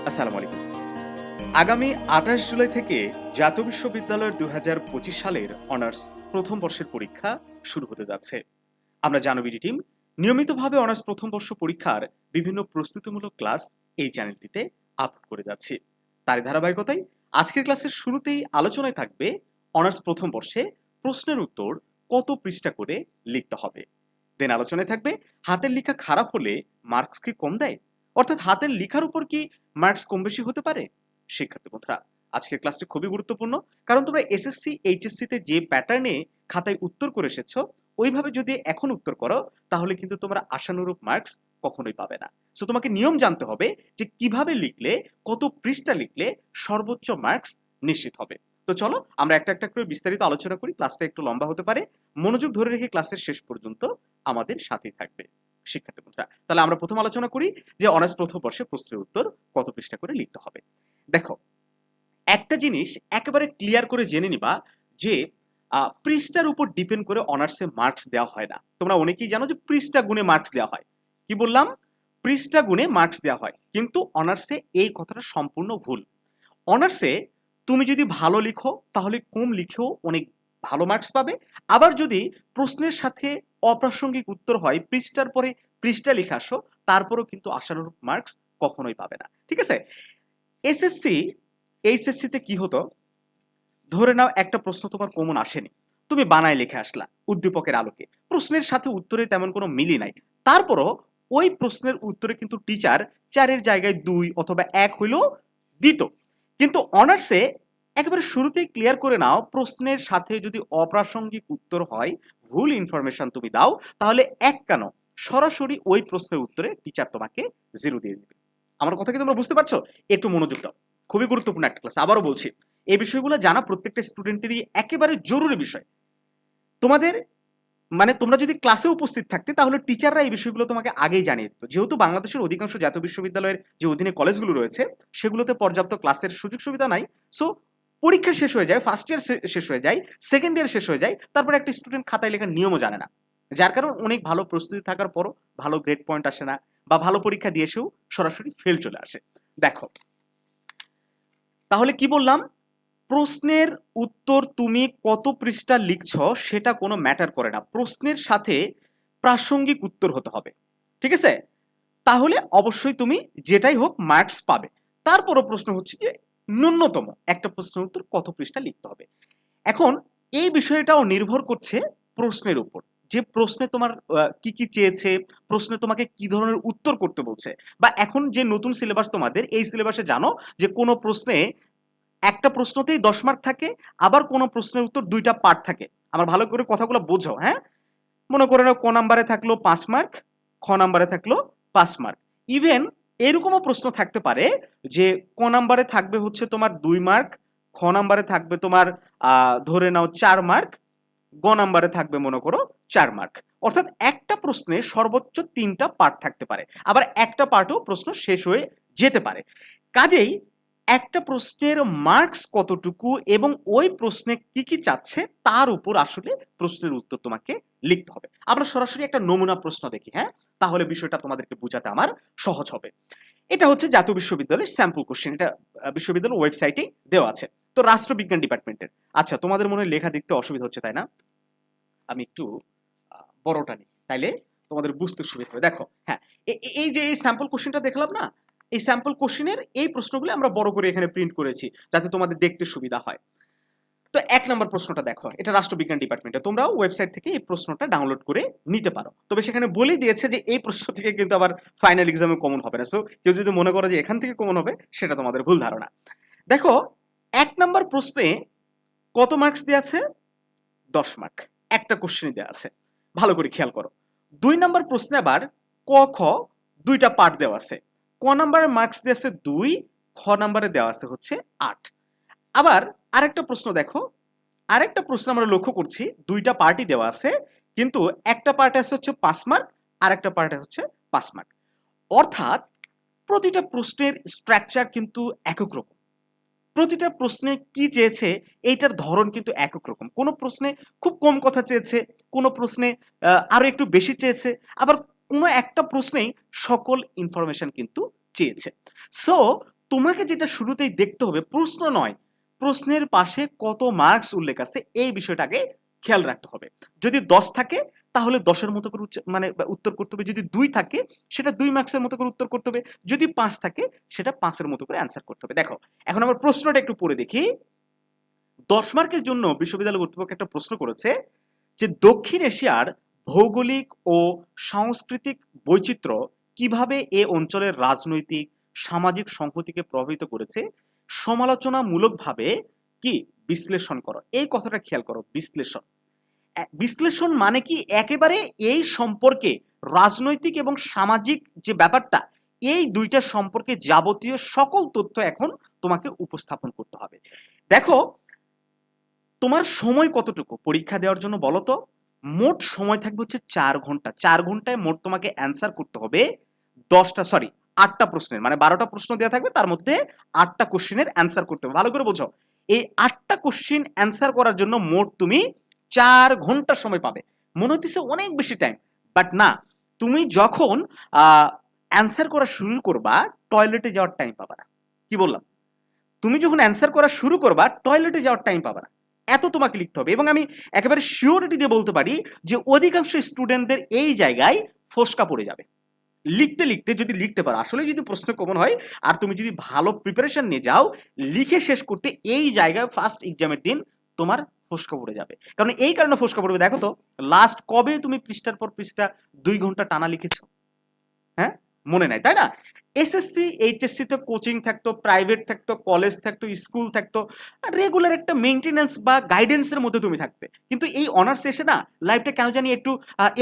আসসালামু আলাইকুম। আগামী ২৮ জুলাই থেকে জাতীয় বিশ্ববিদ্যালয়ের ২০২৫ সালের অনার্স প্রথম বর্ষের পরীক্ষা শুরু হতে যাচ্ছে। আমরা জানবিডি টিম নিয়মিতভাবে অনার্স প্রথম বর্ষ পরীক্ষার বিভিন্ন প্রস্তুতিমূলক ক্লাস এই চ্যানেলটিতে আপলোড করে যাচ্ছি। তারই ধারাবাহিকতায় আজকের ক্লাসের শুরুতেই আলোচনায় থাকবে অনার্স প্রথম বর্ষে প্রশ্নের উত্তর কত পৃষ্ঠা করে লিখতে হবে। দেন আলোচনায় থাকবে হাতের লেখা খারাপ হলে মার্কস কি কম দেয়, অর্থাৎ হাতের লেখার উপর কি মার্কস কম বেশি হতে পারে। শিক্ষার্থী বন্ধুরা, আজকের ক্লাসটি খুবই গুরুত্বপূর্ণ, কারণ তোমরা এসএসসি এইচএসসি তে যে প্যাটার্নে খাতায় উত্তর করে এসেছো ওইভাবে যদি এখন উত্তর করো তাহলে কিন্তু তোমরা আশানুরূপ মার্কস কখনোই পাবে না। সো তোমাকে নিয়ম জানতে হবে যে কিভাবে লিখলে, কত পৃষ্ঠা লিখলে সর্বোচ্চ মার্কস নিশ্চিত হবে। তো চলো আমরা একটা একটা করে বিস্তারিত আলোচনা করি। ক্লাসটা একটু লম্বা হতে পারে, মনোযোগ ধরে রেখে ক্লাসের শেষ পর্যন্ত আমাদের সাথেই থাকবে। শিক্ষার্থী বন্ধুরা, তাহলে আমরা প্রথম আলোচনা করি যে অনার্স প্রথম বর্ষে প্রশ্নের উত্তর কত পৃষ্ঠা করে লিখতে হবে। দেখো, একটা জিনিস একেবারে ক্লিয়ার করে জেনে নিবা যে পৃষ্ঠার উপর ডিপেন্ড করে অনার্সে মার্কস দেওয়া হয় না। তোমরা অনেকেই জানো যে পৃষ্ঠা গুণে মার্কস দেওয়া হয়। কি বললাম? পৃষ্ঠা গুণে মার্কস দেওয়া হয়, কিন্তু অনার্সে এই কথাটা সম্পূর্ণ ভুল। অনার্সে তুমি যদি ভালো লিখো তাহলে কম লিখেও অনেক ভালো মার্কস পাবে। আবার যদি প্রশ্নের সাথে অপ্রাসঙ্গিক উত্তর হয়, পৃষ্ঠার পরে পৃষ্ঠা লিখে আসো, তারপরেও কিন্তু আশানুরূপ মার্কস কখনোই পাবে না। ঠিক আছে? এসএসসি এইচএসসিতে কি হতো, ধরে নাও একটা প্রশ্ন তোমার কমন আসেনি, তুমি বানায় লিখে আসলা উদ্দীপকের আলোকে, প্রশ্নের সাথে উত্তরে তেমন কোনো মিলই নাই, তারপরও ওই প্রশ্নের উত্তরে কিন্তু টিচার 4-এর জায়গায় 2 অথবা 1 হইলেও দিত। কিন্তু অনার্সে একেবারে শুরুতেই ক্লিয়ার করে নাও, প্রশ্নের সাথে যদি অপ্রাসঙ্গিক উত্তর হয়, ভুল ইনফরমেশন তুমি দাও, তাহলে এক কেন সরাসরি ওই প্রশ্নের উত্তরে টিচার তোমাকে 0 দিয়ে দিবে। আমার কথা কি তোমরা বুঝতে পারছো? একটু মনোযোগ দাও, খুবই গুরুত্বপূর্ণ একটা ক্লাস। আবারও বলছি, এই বিষয়গুলো জানা প্রত্যেকটা স্টুডেন্টেরই একেবারে জরুরি বিষয়। তোমাদের মানে তোমরা যদি ক্লাসে উপস্থিত থাকতে তাহলে টিচাররা এই বিষয়গুলো তোমাকে আগেই জানিয়ে দিত। যেহেতু বাংলাদেশের অধিকাংশ জাতীয় বিশ্ববিদ্যালয়ের যে অধীনে কলেজগুলো রয়েছে সেগুলোতে পর্যাপ্ত ক্লাসের সুযোগ সুবিধা নাই। সো পরীক্ষা শেষ হয়ে যায়, ফার্স্ট ইয়ার শেষ হয়ে যায়, সেকেন্ড ইয়ার শেষ হয়ে যায়, তারপরে একটা স্টুডেন্ট খাতায় লেখার নিয়মও জানে না, যার কারণে অনেক ভালো প্রস্তুতি থাকার পরও ভালো গ্রেড পয়েন্ট আসে না, বা ভালো পরীক্ষা দিয়ে এসেও সরাসরি ফেল চলে আসে। দেখো, তাহলে কি বললাম, প্রশ্নের উত্তর তুমি কত পৃষ্ঠা লিখছ সেটা কোনো ম্যাটার করে না, প্রশ্নের সাথে প্রাসঙ্গিক উত্তর হতে হবে। ঠিক আছে? তাহলে অবশ্যই তুমি যেটাই হোক মার্কস পাবে। তারপরও প্রশ্ন হচ্ছে যে ন্যূনতম একটা প্রশ্নের উত্তর কত পৃষ্ঠা লিখতে হবে। এখন এই বিষয়টাও নির্ভর করছে প্রশ্নের উপর, যে প্রশ্নে তোমার কি কি চেয়েছে, প্রশ্নে তোমাকে কি ধরনের উত্তর করতে বলছে। বা এখন যে নতুন সিলেবাস তোমাদের, এই সিলেবাসে জানো যে কোনো প্রশ্নে একটা প্রশ্নতেই 10 মার্ক থাকে, আবার কোনো প্রশ্নের উত্তর 2টা পার্ট থাকে। আমার ভালো করে কথাগুলো বোঝো, হ্যাঁ? মনে করে নাও ক নাম্বারে থাকলো 5 মার্ক, খ নাম্বারে থাকলো 5 মার্ক। ইভেন এরকমও প্রশ্ন থাকতে পারে যে ক নাম্বারে থাকবে হচ্ছে তোমার 2 মার্ক, খ নাম্বারে থাকবে তোমার ধরে নাও 4 মার্ক, গ নাম্বারে থাকবে মনে করো 4 মার্ক। অর্থাৎ একটা প্রশ্নে সর্বোচ্চ 3টা পার্ট থাকতে পারে, আবার একটা পার্টও প্রশ্ন শেষ হয়ে যেতে পারে। কাজেই একটা প্রশ্নের মার্কস কতটুকু এবং ওই প্রশ্নে কি কি চাচ্ছে তার উপর আসলে প্রশ্নের উত্তর তোমাকে লিখতে হবে। আমরা সরাসরি একটা নমুনা প্রশ্ন দেখি, হ্যাঁ? তাহলে বিষয়টা তোমাদেরকে বোঝাতে আমার সহজ হবে। এটা হচ্ছে জাতীয় বিশ্ববিদ্যালয়ের স্যাম্পল কোশ্চেন, এটা বিশ্ববিদ্যালয়ের ওয়েবসাইটেই দেওয়া আছে। তো রাষ্ট্রবিজ্ঞান ডিপার্টমেন্টের। আচ্ছা, তোমাদের মনে হয় লেখা দেখতে অসুবিধা হচ্ছে, তাই না? আমি একটু বড়টা নিই, তাইলে তোমাদের বুঝতে সুবিধা হবে। দেখো, হ্যাঁ, এই যে এই স্যাম্পল কোশ্চেনটা দেখলাম না, এই স্যাম্পল কোশ্চেনের এই প্রশ্নগুলো আমরা বড় করে এখানে প্রিন্ট করেছি যাতে তোমাদের দেখতে সুবিধা হয়। তো 1 নম্বর প্রশ্নটা দেখো, এটা রাষ্ট্রবিজ্ঞান ডিপার্টমেন্টে, তোমরাও ওয়েবসাইট থেকে এই প্রশ্নটা ডাউনলোড করে নিতে পারো। তবে সেখানে বলেই দিয়েছে যে এই প্রশ্ন থেকে কিন্তু আবার ফাইনাল এক্সামে কমন হবে না। সো কেউ যদি মনে করো যে এখান থেকে কমন হবে, সেটা তোমাদের ভুল ধারণা। দেখো, 1 নম্বর প্রশ্নে কত মার্কস দেওয়া আছে? 10 মার্ক, একটা কোশ্চেনই দেওয়া আছে, ভালো করে খেয়াল করো। 2 নম্বর প্রশ্নে আবার ক খ 2টা পার্ট দেওয়া আছে। ক নাম্বারের মার্কস দেওয়া আছে 2, খ নাম্বারে দেওয়া আছে হচ্ছে 8। আবার আরেকটা প্রশ্ন দেখো, আরেকটা প্রশ্ন আমরা লক্ষ্য করছি 2টা পার্টই দেওয়া আছে, কিন্তু একটা পার্টে আছে হচ্ছে 5 মার্ক, আর একটা পার্টে হচ্ছে 5 মার্ক। অর্থাৎ প্রতিটা প্রশ্নের স্ট্রাকচার কিন্তু একক রকম, প্রতিটা প্রশ্নে কি চেয়েছে এইটার ধরন কিন্তু একক রকম। কোনো প্রশ্নে খুব কম কথা চেয়েছে, কোনো প্রশ্নে আরো একটু বেশি চেয়েছে, আবার কোনো একটা প্রশ্নেই সকল ইনফরমেশন কিন্তু চেয়েছে। সো তোমাকে যেটা শুরুতেই দেখতে হবে প্রশ্ন নয়, প্রশ্নের পাশে কত মার্কস উল্লেখ আছে এই বিষয়টাকে খেয়াল রাখতে হবে। যদি 10 থাকে তাহলে 10-এর মতো করে মানে উত্তর করতে হবে, যদি 2 থাকে সেটা 2 মার্কসের মতো করে উত্তর করতে হবে, যদি 5 থাকে সেটা 5-এর মতো করে অ্যান্সার করতে হবে। দেখো এখন আমার প্রশ্নটা একটু পড়ে দেখি। 10 মার্কের জন্য বিশ্ববিদ্যালয় কর্তৃপক্ষ একটা প্রশ্ন করেছে যে দক্ষিণ এশিয়ার ভৌগোলিক ও সাংস্কৃতিক বৈচিত্র্য কিভাবে এ অঞ্চলের রাজনৈতিক সামাজিক সংহতিকে প্রভাবিত করেছে সমালোচনামূলকভাবে কি বিশ্লেষণ করো। এই কথাটা খেয়াল করো, বিশ্লেষণ। বিশ্লেষণ মানে কি একেবারে এই সম্পর্কে রাজনৈতিক এবং সামাজিক যে ব্যাপারটা, এই দুইটা সম্পর্কে যাবতীয় সকল তথ্য এখন তোমাকে উপস্থাপন করতে হবে। দেখো তোমার সময় কতটুকু পরীক্ষা দেওয়ার জন্য বলো তো? মোট সময় থাকবে হচ্ছে 4 ঘন্টা। 4 ঘন্টায় মোট তোমাকে অ্যান্সার করতে হবে 8টা প্রশ্নের, মানে 12টা প্রশ্ন দেওয়া থাকবে, তার মধ্যে 8টা কোশ্চেনের অ্যান্সার করতে হবে। ভালো করে বোঝো, এই 8টা কোশ্চেন অ্যান্সার করার জন্য মোট তুমি 4 ঘন্টা সময় পাবে। মনে হচ্ছে অনেক বেশি টাইম, বাট না, তুমি যখন অ্যান্সার করা শুরু করবা টয়লেটে যাওয়ার টাইম পাবা না। কি বললাম? তুমি যখন অ্যান্সার করা শুরু করবা টয়লেটে যাওয়ার টাইম পাবা না, এত তোমাকে লিখতে হবে। এবং আমি একেবারে শিওরিটি দিয়ে বলতে পারি যে অধিকাংশ স্টুডেন্টদের এই জায়গায় ফোসকা পড়ে যাবে। লিখতে লিখতে যদি লিখতে পারো, আসলে যদি প্রশ্ন কমন হয় আর তুমি যদি ভালো প্রিপারেশন নিয়ে যাও, লিখে শেষ করতে এই জায়গায় ফার্স্ট এক্সামের দিন তোমার ফোসকা পড়ে যাবে। কারণ এই কারণে ফোসকা পড়বে, দেখো তো লাস্ট কবে তুমি পৃষ্ঠার পর পৃষ্ঠা 2 ঘন্টা টানা লিখেছো? হ্যাঁ, মনে নাই, তাই না? এসএসসি এইচএসসি তে কোচিং থাকতো, প্রাইভেট থাকতো, কলেজ থাকতো, স্কুল থাকতো, রেগুলার একটা মেইনটেনেন্স বা গাইডেন্সের মধ্যে তুমি থাকতে। কিন্তু এই অনার্স এসে না লাইফটা কেন জানি একটু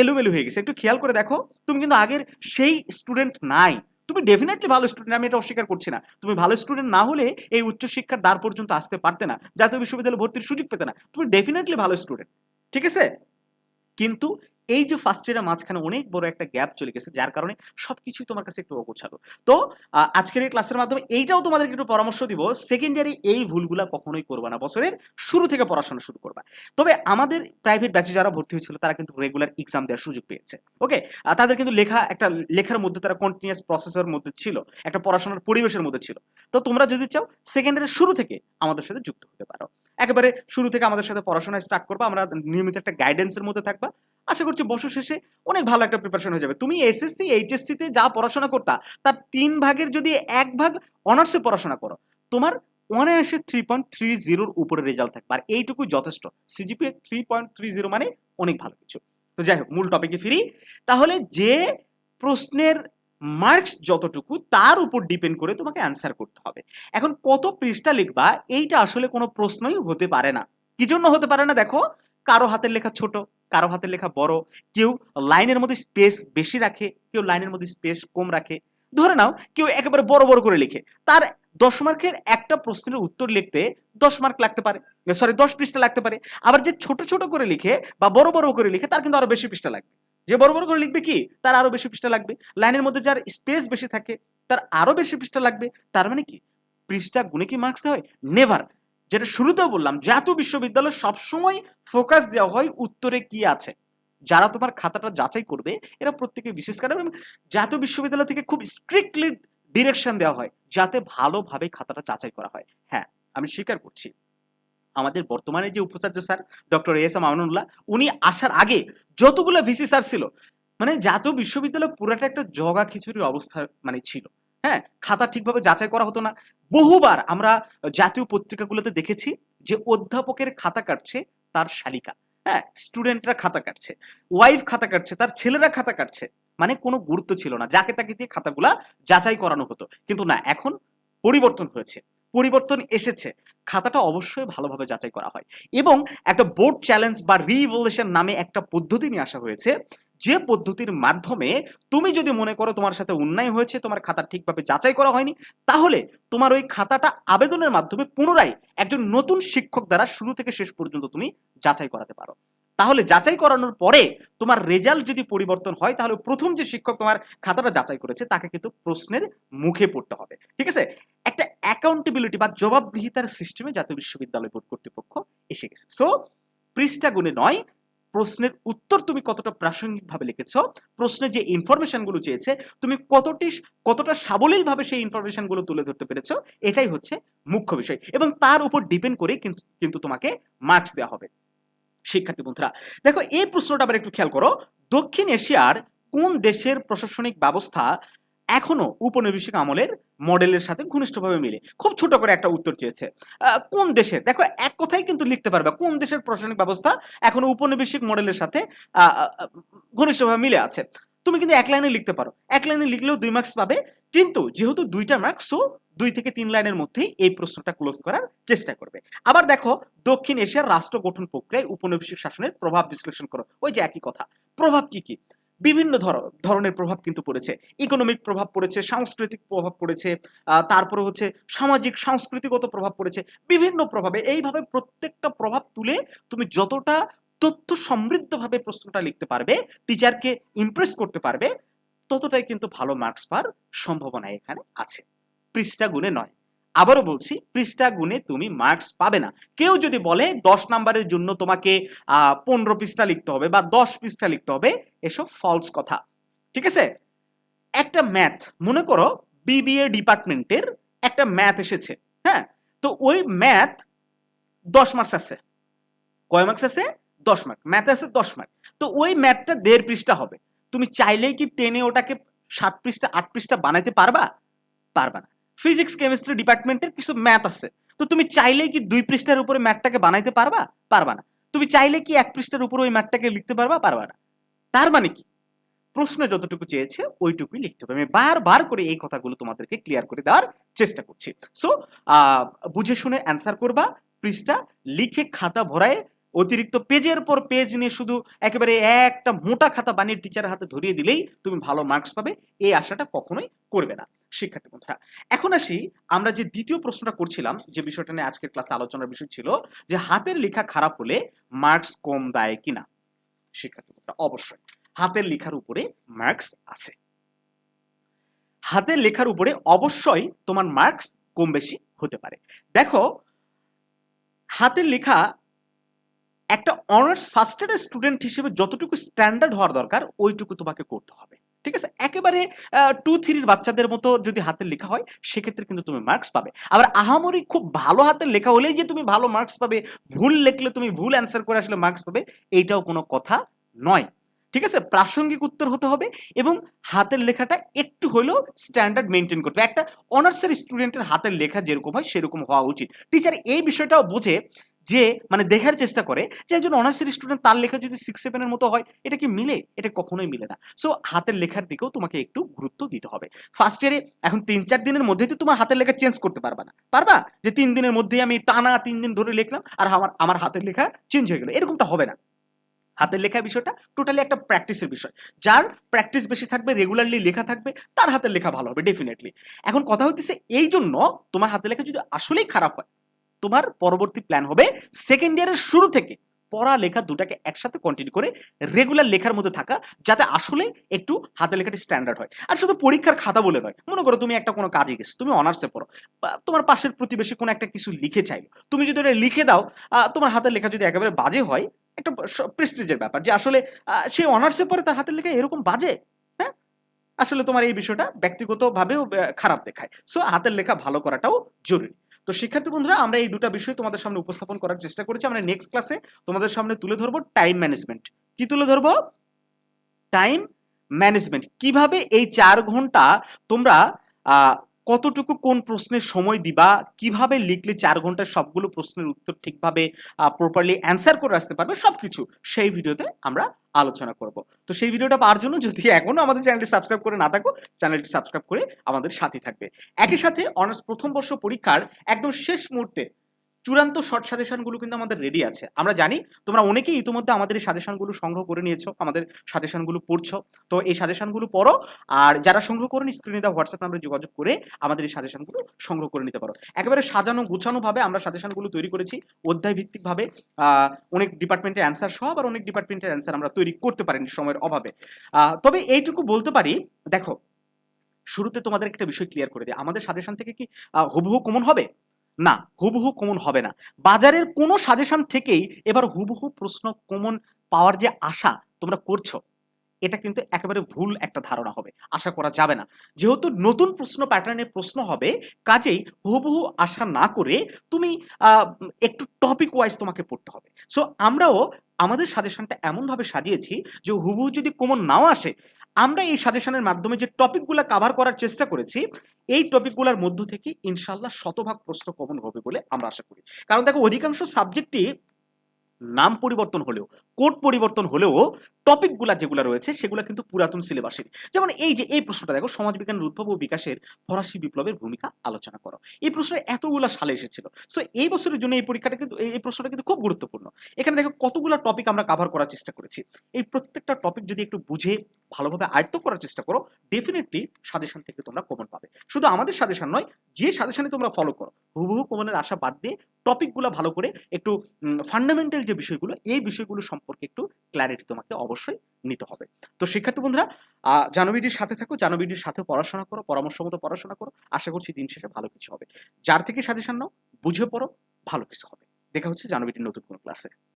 এলোমেলো হয়ে গেছে। একটু খেয়াল করে দেখো, তুমি কিন্তু আগের সেই স্টুডেন্ট নাই। তুমি ডেফিনেটলি ভালো স্টুডেন্ট, আমি এটা অস্বীকার করছি না। তুমি ভালো স্টুডেন্ট না হলে এই উচ্চশিক্ষার দ্বার পর্যন্ত আসতে পারতে না, জাতীয় বিশ্ববিদ্যালয়ে ভর্তির সুযোগ পেতে না। তুমি ডেফিনেটলি ভালো স্টুডেন্ট, ঠিক আছে? কিন্তু এই যে ফার্স্ট ইয়ারের মাঝখানে অনেক বড় একটা গ্যাপ চলে গেছে, যার কারণে সবকিছুই তোমার কাছে একটু অগোছালো। তো আজকের এই ক্লাসের মাধ্যমে এইটাও তোমাদেরকে একটু পরামর্শ দিব, সেকেন্ড ইয়ারে এই ভুলগুলা কখনোই করবা না, বছরের শুরু থেকে পড়াশোনা শুরু করবা। তবে আমাদের প্রাইভেট ব্যাচে যারা ভর্তি হয়েছিল তারা কিন্তু রেগুলার এক্সাম দেওয়ার সুযোগ পেয়েছে। ওকে, তাদের কিন্তু লেখার মধ্যে তারা কন্টিনিউয়াস প্রসেসের মধ্যে ছিল, একটা পড়াশোনার পরিবেশের মধ্যে ছিল। তো তোমরা যদি চাও সেকেন্ড ইয়ারের শুরু থেকে আমাদের সাথে যুক্ত হতে পারো, একেবারে শুরু থেকে আমাদের সাথে পড়াশোনা স্টার্ট করবা, আমরা নিয়মিত একটা গাইডেন্সের মধ্যে থাকবা। আশা করছি বছর শেষে অনেক ভালো একটা প্রিপারেশন হয়ে যাবে। তুমি এসএসসি এইচএসসি তে যা পড়াশোনা করতা তার 3 ভাগের যদি 1 ভাগ অনার্সে পড়াশোনা করো, তোমার অনায়াসে 3.30 উপরে রেজাল্ট থাকবে, আর এইটুকু যথেষ্ট। সিজিপিএ 3.30 মানে অনেক ভালো কিছু। তো যাই হোক, মূল টপিকে ফিরি। তাহলে যে প্রশ্নের মার্কস যতটুকু তার উপর ডিপেন্ড করে তোমাকে অ্যান্সার করতে হবে। এখন কত পৃষ্ঠা লিখবা এইটা আসলে কোনো প্রশ্নই হতে পারে না। কি জন্য হতে পারে না? দেখো, কারো হাতের লেখা ছোট, কারো হাতের লেখা বড়, কেউ লাইনের মধ্যে স্পেস বেশি রাখে, কেউ লাইনের মধ্যে স্পেস কম রাখে। ধরে নাও কেউ একেবারে বড় বড় করে লিখে, তার 10 মার্কের একটা প্রশ্নের উত্তর লিখতে 10 মার্ক লাগতে পারে, সরি 10 পৃষ্ঠা লাগতে পারে। আবার যে ছোট ছোট করে লিখে বা বড় বড় করে লিখে তার কিন্তু আরো বেশি পৃষ্ঠা লাগবে। যে বড় বড় করে লিখবে কি, তার আরো বেশি পৃষ্ঠা লাগবে। লাইনের মধ্যে যার স্পেস বেশি থাকে তার আরো বেশি পৃষ্ঠা লাগবে। তার মানে কি পৃষ্ঠা গুণে কি মার্কস দেওয়া হয়? নেভার। যেটা শুরুতেও বললাম, জাতীয় বিশ্ববিদ্যালয় সবসময় ফোকাস দেওয়া হয় উত্তরে কি আছে। যারা তোমার খাতাটা যাচাই করবে এরা প্রত্যেকে বিশেষ করে, এবং জাতীয় বিশ্ববিদ্যালয় থেকে খুব স্ট্রিক্টলি ডিরেকশন দেওয়া হয় যাতে ভালোভাবে খাতাটা যাচাই করা হয়। হ্যাঁ, আমি স্বীকার করছি, আমাদের বর্তমানে যে উপাচার্য sir doctor S M Mamunullah, উনি আসার আগে যতগুলো ভিসি স্যার ছিল, মানে জাতীয় বিশ্ববিদ্যালয় পুরাটা একটা জগা খিচুড়ির অবস্থা মানে ছিল। হ্যাঁ, খাতা ঠিকভাবে যাচাই করা হতো না। বহুবার আমরা জাতীয় পত্রিকাগুলোতে দেখেছি যে অধ্যাপকের খাতা কাটছে তার শালিকা, হ্যাঁ, স্টুডেন্টরা খাতা কাটছে, ওয়াইফ খাতা কাটছে, তার ছেলেরা খাতা কাটছে। মানে কোনো গুরুত্ব ছিল না, যাকে তাকে দিয়ে খাতাগুলা যাচাই করানো হতো। কিন্তু না, এখন পরিবর্তন হয়েছে, পরিবর্তন এসেছে। খাতাটা অবশ্যই ভালোভাবে যাচাই করা হয়, এবং একটা বোর্ড চ্যালেঞ্জ বা রিভলিউশন নামে একটা পদ্ধতি নিয়ে আসা হয়েছে, যে পদ্ধতির মাধ্যমে তুমি যদি মনে করো তোমার সাথে অন্যায় হয়েছে, তোমার খাতা ঠিকভাবে যাচাই করা হয়নি, তাহলে তোমার ওই খাতাটা আবেদনের মাধ্যমে পুনরায় একজন নতুন শিক্ষক দ্বারা শুরু থেকে শেষ পর্যন্ত তুমি যাচাই করাতে পারো। তাহলে যাচাই করানোর পরে তোমার রেজাল্ট যদি পরিবর্তন হয়, তাহলে প্রথম যে শিক্ষক তোমার খাতাটা যাচাই করেছে তাকে কিন্তু প্রশ্নের মুখে পড়তে হবে। ঠিক আছে? একটা অ্যাকাউন্টেবিলিটি বা জবাবদিহিতার সিস্টেমে জাতীয় বিশ্ববিদ্যালয় বোর্ড কর্তৃপক্ষ এসে গেছে। সো পৃষ্ঠা গুণে নয়, প্রশ্নের উত্তর তুমি কতটা প্রাসঙ্গিকভাবে লিখেছ, প্রশ্নে যে ইনফরমেশনগুলো চেয়েছে তুমি কতটা সাবলীলভাবে সেই ইনফরমেশনগুলো তুলে ধরতে পেরেছো, এটাই হচ্ছে মুখ্য বিষয় এবং তার উপর ডিপেন্ড করে কিন্তু তোমাকে মার্কস দেওয়া হবে। শিক্ষার্থী বন্ধুরা দেখো এই প্রশ্নটা আবার একটু খেয়াল করো, দক্ষিণ এশিয়ার কোন দেশের প্রশাসনিক ব্যবস্থা এখনো উপনিবেশিক আমলের মডেলের সাথে ঘনিষ্ঠভাবে মিলে? খুব ছোট করে একটা উত্তর চেয়েছে, কোন দেশের, দেখো এক কথাই কিন্তু লিখতে পারবে কোন দেশের প্রশাসনিক ব্যবস্থা এখনো উপনিবেশিক মডেলের সাথে ঘনিষ্ঠভাবে মিলে আছে। তুমি কিন্তু এক লাইনে লিখতে পারো, এক লাইনে লিখলেও 2 মার্কস পাবে, কিন্তু যেহেতু 2টা মার্কস, সো 2 থেকে 3 লাইনের মধ্যেই এই প্রশ্নটা ক্লোজ করার চেষ্টা করবে। আবার দেখো দক্ষিণ এশিয়ার রাষ্ট্র গঠন প্রক্রিয়ায় উপনিবেশিক শাসনের প্রভাব বিশ্লেষণ করো, ওই যে একই কথা। প্রভাব কি কি? বিভিন্ন ধরনের প্রভাব কিন্তু পড়েছে, ইকোনমিক প্রভাব পড়েছে, সাংস্কৃতিক প্রভাব পড়েছে, তারপরে হচ্ছে সামাজিক সাংস্কৃতিগত প্রভাব পড়েছে, বিভিন্ন প্রভাবে। এইভাবে প্রত্যেকটা প্রভাব তুলে তুমি যতটা তথ্য সমৃদ্ধভাবে প্রশ্নটা লিখতে পারবে, টিচারকে ইমপ্রেস করতে পারবে, ততটাই কিন্তু ভালো মার্কস পাওয়ার সম্ভাবনা এখানে আছে। পৃষ্ঠা গুণে নয়, আবারও বলছি পৃষ্ঠা গুণে তুমি মার্কস পাবে না। কেউ যদি বলে 10 নাম্বারের জন্য তোমাকে 15 পৃষ্ঠা লিখতে হবে বা 10 পৃষ্ঠা লিখতে হবে, এসব ফলস কথা। ঠিক আছে, একটা ম্যাথ মনে করো বিবিএ ডিপার্টমেন্টের একটা ম্যাথ এসেছে, হ্যাঁ, তো ওই ম্যাথ 10 মার্কস আছে। কয় মার্কস আছে? 10 মার্ক। ম্যাথ আছে 10 মার্ক। তো ওই ম্যাথটা 1.5 পৃষ্ঠা হবে। তুমি চাইলেই কি টেনে ওটাকে 7 পৃষ্ঠা 8 পৃষ্ঠা বানাইতে পারবা? পারবা না। ফিজিক্স কেমিস্ট্রি ডিপার্টমেন্টের কিছু ম্যাথ আছে, তো তুমি চাইলেই কি 2 পৃষ্ঠার উপরে ম্যাথটাকে বানাইতে পারবা? পারবা না। তুমি চাইলে কি 1 পৃষ্ঠার উপরে ওই ম্যাথটাকে লিখতে পারবা? পারবা না। তার মানে কি, প্রশ্ন যতটুকু চেয়েছে ওইটুকুই লিখতে হবে। আমি বারবার করে এই কথাগুলো তোমাদেরকে ক্লিয়ার করে দেওয়ার চেষ্টা করছি। সো বুঝে শুনে অ্যান্সার করবা, পৃষ্ঠা লিখে খাতা ভরায় অতিরিক্ত পেজের পর পেজ নিয়ে শুধু একেবারে একটা মোটা খাতা বানিয়ে টিচারের হাতে ধরিয়ে দিলেই তুমি ভালো মার্কস পাবে, এই আশাটা কখনোই করবে না। শিক্ষার্থী বন্ধুরা এখন আসি, আমরা যে দ্বিতীয় প্রশ্নটা করছিলাম, যে বিষয়টা নিয়ে আজকের ক্লাসে আলোচনার বিষয় ছিল যে হাতের লেখা খারাপ হলে মার্কস কম দেয় কিনা। শিক্ষার্থী বন্ধুরা অবশ্যই হাতের লেখার উপরে মার্কস আছে, হাতের লেখার উপরে অবশ্যই তোমার মার্কস কম বেশি হতে পারে। দেখো হাতের লেখা একটা অনার্স ফার্স্ট ইয়ারের স্টুডেন্ট হিসেবে যতটুকু স্ট্যান্ডার্ড হওয়ার দরকার ওইটুকু তোমাকে করতে হবে। ঠিক আছে, একেবারে 2-3 বাচ্চাদের মতো যদি হাতের লেখা হয় সেক্ষেত্রে কিন্তু তুমি মার্কস পাবে। আবার আহামরি খুব ভালো হাতের লেখা হলেই যে তুমি ভালো মার্কস পাবে, ভুল লিখলে তুমি ভুল অ্যান্সার করে আসলে মার্কস পাবে, এইটাও কোনো কথা নয়। ঠিক আছে, প্রাসঙ্গিক উত্তর হতে হবে এবং হাতের লেখাটা একটু হলেও স্ট্যান্ডার্ড মেনটেন করবে। একটা অনার্সের স্টুডেন্টের হাতের লেখা যেরকম হয় সেরকম হওয়া উচিত। টিচার এই বিষয়টাও বোঝে, যে মানে দেখার চেষ্টা করে যে একজন অনার্সের স্টুডেন্ট তার লেখা যদি 6-7 এর মতো হয়, এটা কি মিলে? এটা কখনোই মিলে না। সো হাতের লেখার দিকেও তোমাকে একটু গুরুত্ব দিতে হবে। ফার্স্ট ইয়ারে এখন 3-4 দিনের মধ্যেই তো তোমার হাতের লেখা চেঞ্জ করতে পারবা না, পারবা? যে 3 দিনের মধ্যেই আমি টানা 3 দিন ধরে লিখলাম আর আমার হাতের লেখা চেঞ্জ হয়ে গেল, এরকমটা হবে না। হাতের লেখার বিষয়টা টোটালি একটা প্র্যাকটিসের বিষয়। যার প্র্যাকটিস বেশি থাকবে, রেগুলারলি লেখা থাকবে, তার হাতের লেখা ভালো হবে ডেফিনেটলি। এখন কথা হইতেছে এই জন্য তোমার হাতের লেখা যদি আসলেই খারাপ হয়, তোমার পরবর্তী প্ল্যান হবে সেকেন্ড ইয়ারের শুরু থেকে পড়া লেখা দুটাকে একসাথে কন্টিনিউ করে রেগুলার লেখার মধ্যে থাকা, যাতে আসলে একটু হাতের লেখাটি স্ট্যান্ডার্ড হয়। আর শুধু পরীক্ষার খাতা বলে নয়, মনে করো তুমি একটা কোনো কাজে গেছো, তুমি অনার্সে পড়ো, তোমার পাশের প্রতিবেশী কোনো একটা কিছু লিখে চাইলো, তুমি যদি এটা লিখে দাও, তোমার হাতের লেখা যদি একেবারে বাজে হয়, একটা প্রেস্টিজের ব্যাপার যে আসলে সে অনার্সে পড়ে তার হাতের লেখা এরকম বাজে, হ্যাঁ, আসলে তোমার এই বিষয়টা ব্যক্তিগতভাবেও খারাপ দেখায়। সো হাতের লেখা ভালো করাটাও জরুরি। তো শিক্ষার্থী বন্ধুরা আমরা এই দুটা বিষয় তোমাদের সামনে উপস্থাপন করার চেষ্টা করেছি। আমরা নেক্সট ক্লাসে তোমাদের সামনে তুলে ধরবো টাইম ম্যানেজমেন্ট। কি তুলে ধরবো? Time management. কিভাবে এই 4 ঘন্টা তোমরা কতটুকু কোন প্রশ্নের সময় দিবা, কিভাবে লিখলে 4 ঘন্টার সবগুলো প্রশ্নের উত্তর ঠিকভাবে প্রপারলি অ্যান্সার করে আসতে পারবে, সবকিছু সেই ভিডিওতে আমরা আলোচনা করব। তো সেই ভিডিওটা পাওয়ার জন্য যদি এখনো আমাদের চ্যানেলটি সাবস্ক্রাইব করে না থাকো, চ্যানেলটি সাবস্ক্রাইব করে আমাদের সাথে থাকবে। একই সাথে অনার্স প্রথম বর্ষ পরীক্ষার একদম শেষ মুহূর্তে চূড়ান্ত শর্ট সাজেশনগুলো কিন্তু আমাদের রেডি আছে। আমরা জানি তোমরা অনেকেই ইতিমধ্যে আমাদের এই সাজেশনগুলো সংগ্রহ করে নিয়েছো, আমাদের সাজেশনগুলো পড়ছো। তো এই সাজেশনগুলো পড়ো, আর যারা সংগ্রহ করেন স্ক্রিনে দেওয়া হোয়াটসঅ্যাপ নাম্বারে যোগাযোগ করে আমাদের এই সাজেশনগুলো সংগ্রহ করে নিতে পারো। একেবারে সাজানো গুছানোভাবে আমরা সাজেশনগুলো তৈরি করেছি, অধ্যায় ভিত্তিকভাবে। অনেক ডিপার্টমেন্টের অ্যান্সার সহ আবার অনেক ডিপার্টমেন্টের অ্যান্সার আমরা তৈরি করতে পারিনি সময়ের অভাবে। তবে এইটুকু বলতে পারি, দেখো শুরুতে তোমাদের একটা বিষয় ক্লিয়ার করে দিই, আমাদের সাজেশন থেকে কি হুবহু কমন হবে? না, হুবহু কমন হবে না। বাজারের কোনো সাজেশন থেকেই এবার হুবহু প্রশ্ন কমন পাওয়ার যে আশা তোমরা করছো, এটা কিন্তু একেবারে ভুল একটা ধারণা হবে, আশা করা যাবে না। যেহেতু নতুন প্রশ্ন প্যাটার্নে প্রশ্ন হবে, কাজেই হুবহু আশা না করে তুমি একটু টপিক ওয়াইজ তোমাকে পড়তে হবে। সো আমরাও আমাদের সাজেশনটা এমনভাবে সাজিয়েছি যে হুবহু যদি কমন নাও আসে, আমরা এই সাজেশনের মাধ্যমে যে টপিকগুলো কাভার করার চেষ্টা করেছি, এই টপিকগুলোর মধ্য থেকে ইনশাল্লাহ শতভাগ প্রশ্ন কমন হবে বলে আমরা আশা করি। কারণ দেখো, অধিকাংশ সাবজেক্টই নাম পরিবর্তন হলেও, কোড পরিবর্তন হলেও, টপিকগুলা যেগুলো রয়েছে সেগুলো কিন্তু পুরাতন সিলেবাসের। যেমন এই যে এই প্রশ্নটা দেখো, সমাজবিজ্ঞানের উদ্ভব ও বিকাশের ফরাসি বিপ্লবের ভূমিকা আলোচনা করো। এই প্রশ্নটা এতগুলা সালে এসেছিল। সো এই বছরের জন্য এই পরীক্ষাটা কিন্তু, এই প্রশ্নটা কিন্তু খুব গুরুত্বপূর্ণ। এখানে দেখো কতগুলো টপিক আমরা কাভার করার চেষ্টা করেছি। এই প্রত্যেকটা টপিক যদি একটু বুঝে ভালোভাবে আয়ত্ত করার চেষ্টা করো, ডেফিনেটলি সাজেশন থেকে তোমরা কমন পাবে। শুধু আমাদের সাজেশন নয়, যে সাজেশনে তোমরা ফলো করো, হুবহু কমনের আশা বাদ দিয়ে টপিকগুলো ভালো করে একটু ফান্ডামেন্টাল যে বিষয়গুলো, এই বিষয়গুলো সম্পর্কে একটু ক্ল্যারিটি তোমাকে অবশ্যই নিতে হবে। তো শিক্ষার্থী বন্ধুরা, জানুবিডির সাথে থাকো, জানুবিডির সাথে পড়াশোনা করো, পরামর্শ মতো পড়াশোনা করো। আশা করছি দিন শেষে ভালো কিছু হবে। যার থেকে সাজেশন নাও, বুঝে পড়ো, ভালো কিছু হবে। দেখা হচ্ছে জানুবিডির নতুন কোনো ক্লাসে।